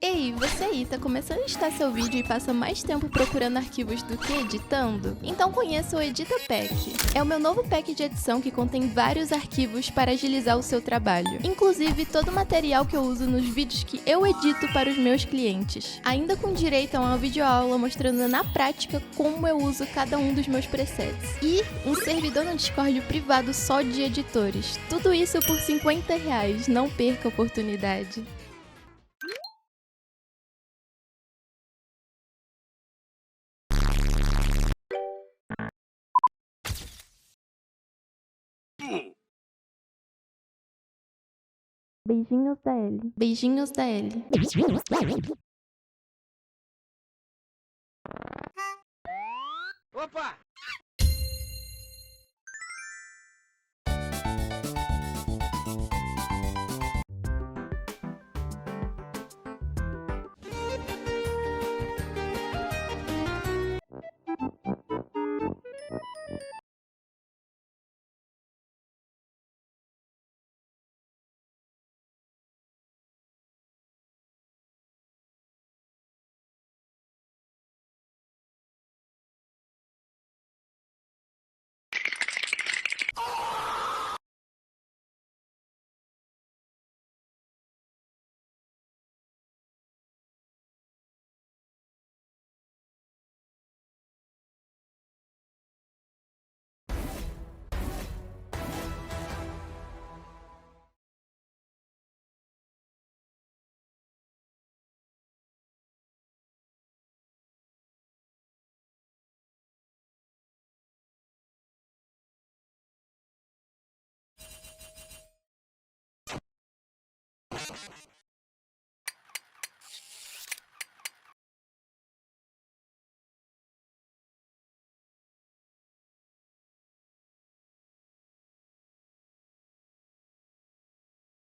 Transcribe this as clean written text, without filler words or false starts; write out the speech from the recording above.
Ei, você aí, tá começando a editar seu vídeo e passa mais tempo procurando arquivos do que editando? Então conheça o Edita Pack. É o meu novo pack de edição que contém vários arquivos para agilizar o seu trabalho. Inclusive, todo o material que eu uso nos vídeos que eu edito para os meus clientes. Ainda com direito a uma videoaula mostrando na prática como eu uso cada um dos meus presets. E um servidor no Discord privado só de editores. Tudo isso por R$50, não perca a oportunidade. Beijinhos da Ellie. Beijinhos da Ellie. Opa!